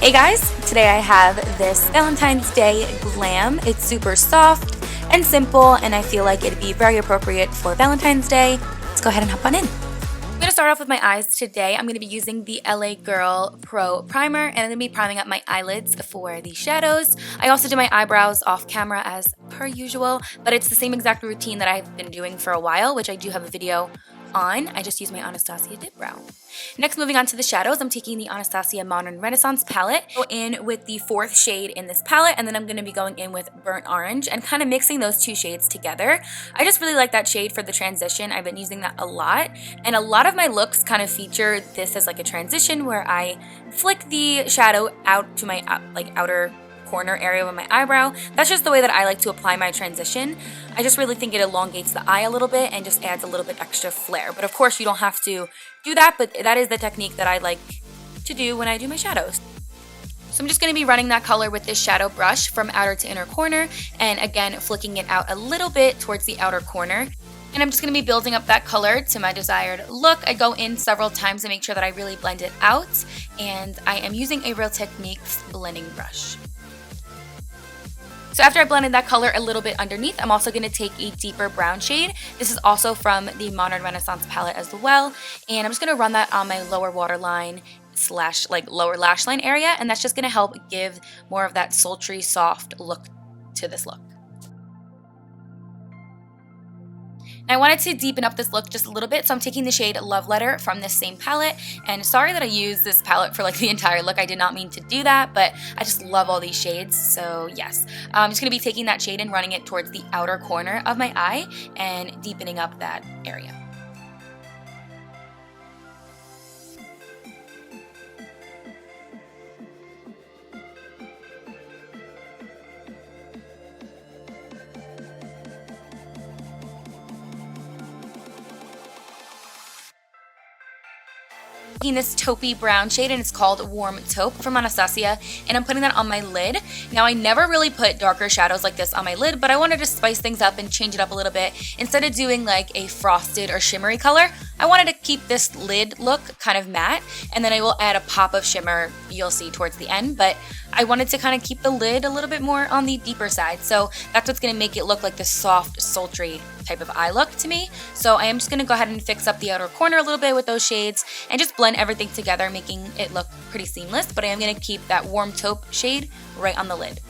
Hey guys, today I have this Valentine's Day Glam. It's super soft and simple, and I feel like it'd be very appropriate for Valentine's Day. Let's go ahead and hop on in. I'm going to start off with my eyes today. I'm going to be using the LA Girl Pro Primer, and I'm going to be priming up my eyelids for the shadows. I also do my eyebrows off camera as per usual, but it's the same exact routine that I've been doing for a while, which I do have a video on. I just use my Anastasia dip brow. Next, moving on to the shadows, I'm taking the Anastasia Modern Renaissance palette. Go in with the fourth shade in this palette, and then I'm going to be going in with Burnt Orange and kind of mixing those two shades together. I just really like that shade for the transition. I've been using that a lot, and a lot of my looks kind of feature this as like a transition where I flick the shadow out to my outer corner area of my eyebrow. That's just the way that I like to apply my transition. I just really think it elongates the eye a little bit and just adds a little bit extra flair. But of course you don't have to do that, but that is the technique that I like to do when I do my shadows. So I'm just going to be running that color with this shadow brush from outer to inner corner, and again flicking it out a little bit towards the outer corner. And I'm just going to be building up that color to my desired look. I go in several times to make sure that I really blend it out, and I am using a Real Techniques blending brush. So after I blended that color a little bit underneath, I'm also going to take a deeper brown shade. This is also from the Modern Renaissance palette as well. And I'm just going to run that on my lower waterline / lower lash line area. And that's just going to help give more of that sultry, soft look to this look. I wanted to deepen up this look just a little bit, so I'm taking the shade Love Letter from this same palette. And sorry that I used this palette for the entire look. I did not mean to do that, but I just love all these shades. So yes, I'm just going to be taking that shade and running it towards the outer corner of my eye and deepening up that area. Taking this taupey brown shade, and it's called Warm Taupe from Anastasia, and I'm putting that on my lid. Now, I never really put darker shadows like this on my lid, but I wanted to spice things up and change it up a little bit. Instead of doing like a frosted or shimmery color, I wanted to keep this lid look kind of matte, and then I will add a pop of shimmer, you'll see towards the end, but I wanted to kind of keep the lid a little bit more on the deeper side, so that's what's going to make it look like this soft, sultry type of eye look to me. So I am just going to go ahead and fix up the outer corner a little bit with those shades and just blend everything together, making it look pretty seamless, but I am going to keep that warm taupe shade right on the lid.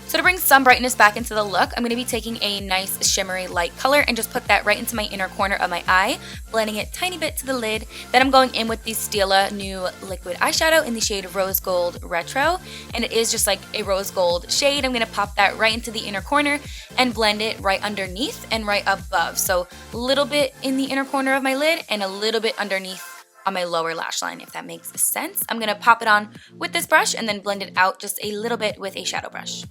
So to bring some brightness back into the look, I'm going to be taking a nice shimmery light color and just put that right into my inner corner of my eye, blending it tiny bit to the lid. Then I'm going in with the Stila new liquid eyeshadow in the shade Rose Gold Retro, and it is just like a rose gold shade. I'm going to pop that right into the inner corner and blend it right underneath and right above. So a little bit in the inner corner of my lid and a little bit underneath on my lower lash line, if that makes sense. I'm going to pop it on with this brush and then blend it out just a little bit with a shadow brush.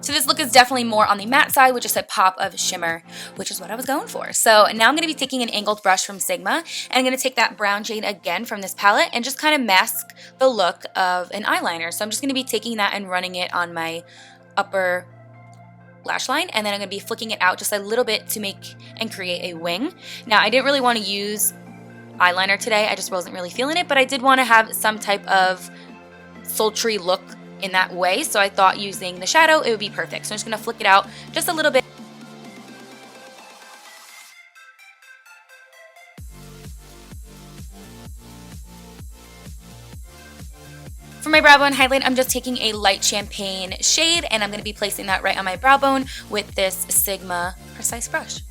So this look is definitely more on the matte side with just a pop of shimmer, which is what I was going for. So now I'm going to be taking an angled brush from Sigma, and I'm going to take that brown shade again from this palette and just kind of mask the look of an eyeliner. So I'm just going to be taking that and running it on my upper lash line, and then I'm going to be flicking it out just a little bit to make and create a wing. Now, I didn't really want to use eyeliner today. I just wasn't really feeling it, but I did want to have some type of sultry look in that way, so I thought using the shadow it would be perfect. So I'm just going to flick it out just a little bit. For my brow bone highlight, I'm just taking a light champagne shade, and I'm going to be placing that right on my brow bone with this Sigma Precise brush.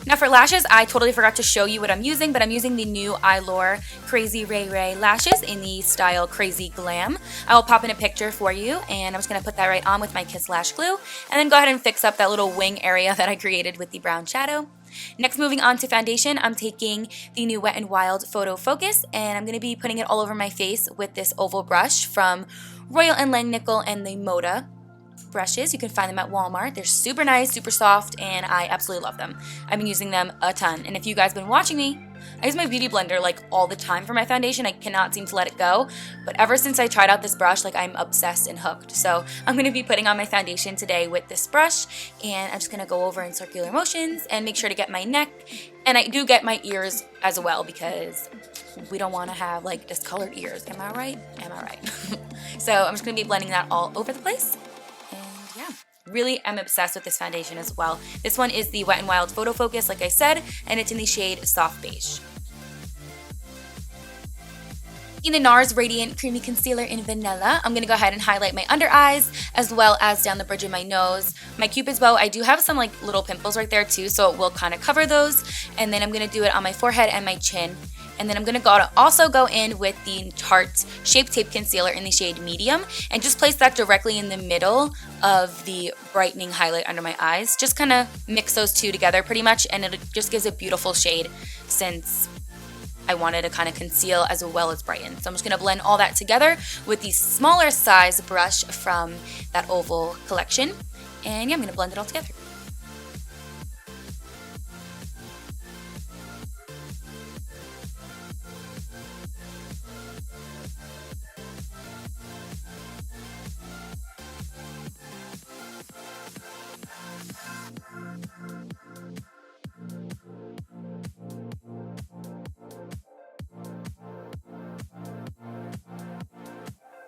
Now for lashes, I totally forgot to show you what I'm using, but I'm using the new eylure Krazyrayray lashes in the style Crazy Glam. I will pop in a picture for you, and I'm just going to put that right on with my Kiss Lash Glue, and then go ahead and fix up that little wing area that I created with the brown shadow. Next, moving on to foundation, I'm taking the new Wet n Wild Photo Focus, and I'm going to be putting it all over my face with this oval brush from Royal & Langnickel and the Moda brushes. You can find them at Walmart. They're super nice, super soft, and I absolutely love them. I've been using them a ton, and if you guys have been watching me I use my beauty blender like all the time for my foundation. I cannot seem to let it go. But ever since I tried out this brush, like I'm obsessed and hooked. So I'm going to be putting on my foundation today with this brush, and I'm just going to go over in circular motions and make sure to get my neck. And I do get my ears as well because we don't want to have like discolored ears. Am I right? Am I right? So I'm just going to be blending that all over the place. And yeah, really am obsessed with this foundation as well. This one is the Wet n Wild Photo Focus, like I said, and it's in the shade Soft Beige. In the NARS Radiant Creamy Concealer in Vanilla, I'm going to go ahead and highlight my under eyes as well as down the bridge of my nose. My Cupid's bow, I do have some like little pimples right there too, so it will kind of cover those. And then I'm going to do it on my forehead and my chin. And then I'm going to also go in with the Tarte Shape Tape Concealer in the shade Medium and just place that directly in the middle of the brightening highlight under my eyes. Just kind of mix those two together pretty much, and it just gives a beautiful shade since I wanted to kind of conceal as well as brighten. So I'm just going to blend all that together with the smaller size brush from that Oval collection. And yeah, I'm going to blend it all together.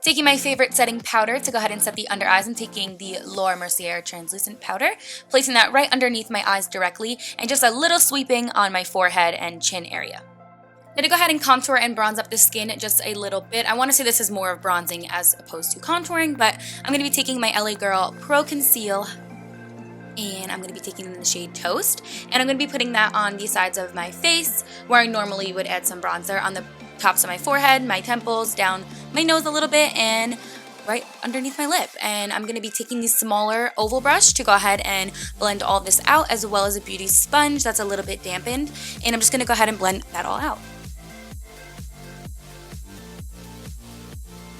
Taking my favorite setting powder to go ahead and set the under eyes, I'm taking the Mercier translucent powder, placing that right underneath my eyes directly, and just a little sweeping on my forehead and chin area. Now to go ahead and contour and bronze up the skin just a little bit. I want to say this is more of bronzing as opposed to contouring, but I'm going to be taking my LA Girl Pro Conceal, and I'm going to be taking the shade Toast, and I'm going to be putting that on the sides of my face where I normally would add some bronzer, on the tops of my forehead, my temples, down my nose a little bit, and right underneath my lip. And I'm going to be taking the smaller oval brush to go ahead and blend all this out, as well as a beauty sponge that's a little bit dampened, and I'm just going to go ahead and blend that all out.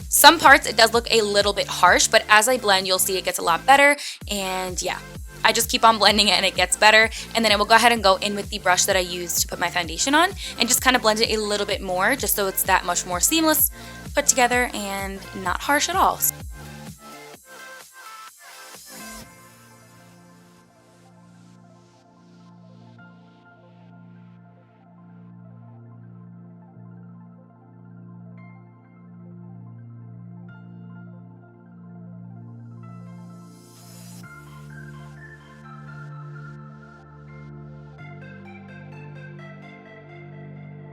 Some parts it does look a little bit harsh, but as I blend you'll see it gets a lot better, and yeah, I just keep on blending it and it gets better. And then I will go ahead and go in with the brush that I used to put my foundation on and just kind of blend it a little bit more, just so it's that much more seamless, put together, and not harsh at all.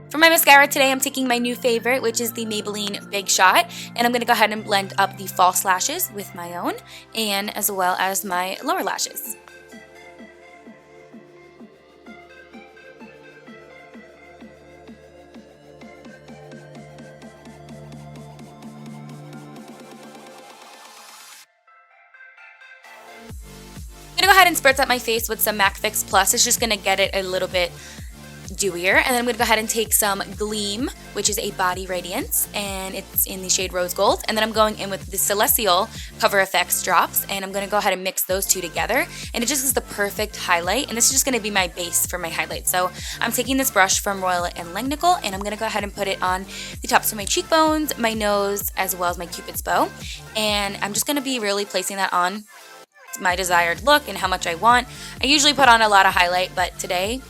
For my mascara today, I'm taking my new favorite, which is the Maybelline Big Shot, and I'm going to go ahead and blend up the false lashes with my own, and as well as my lower lashes. I'm going to go ahead and spritz up my face with some MAC Fix Plus. It's just going to get it a little bit dewier, and then I'm going to go ahead and take some Glam, which is a body radiance, and it's in the shade Rose Gold, and then I'm going in with the Celestial Cover FX drops, and I'm going to go ahead and mix those two together, and it just is the perfect highlight, and this is just going to be my base for my highlight. So I'm taking this brush from Royal & Langnickel, and I'm going to go ahead and put it on the tops of my cheekbones, my nose, as well as my Cupid's bow, and I'm just going to be really placing that on my desired look and how much I want. I usually put on a lot of highlight, but today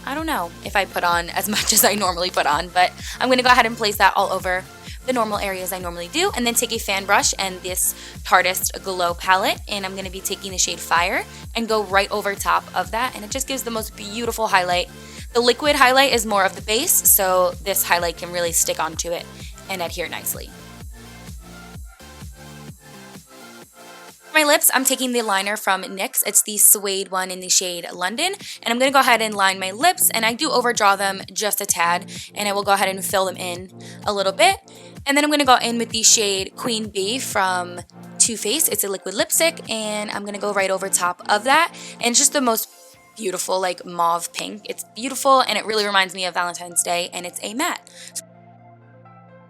I don't know if I put on as much as I normally put on, but I'm going to go ahead and place that all over the normal areas I normally do, and then take a fan brush and this Tarte Glow palette, and I'm going to be taking the shade Fire and go right over top of that, and it just gives the most beautiful highlight. The liquid highlight is more of the base, so this highlight can really stick onto it and adhere nicely. For my lips, I'm taking the liner from NYX. It's the suede one in the shade London, and I'm going to go ahead and line my lips, and I do overdraw them just a tad, and I will go ahead and fill them in a little bit. And then I'm going to go in with the shade Queen Bee from Too Faced. It's a liquid lipstick, and I'm going to go right over top of that, and it's just the most beautiful like mauve pink. It's beautiful, and it really reminds me of Valentine's Day, and it's a matte.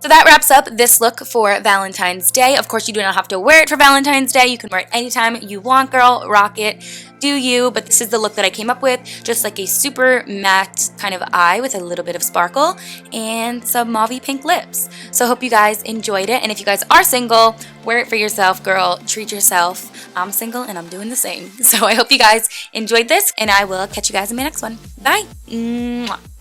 So that wraps up this look for Valentine's Day. Of course, you do not have to wear it for Valentine's Day. You can wear it anytime you want, girl. Rock it. Do you. But this is the look that I came up with. Just like a super matte kind of eye with a little bit of sparkle and some mauve pink lips. So I hope you guys enjoyed it. And if you guys are single, wear it for yourself, girl. Treat yourself. I'm single and I'm doing the same. So I hope you guys enjoyed this, and I will catch you guys in my next one. Bye. Mwah.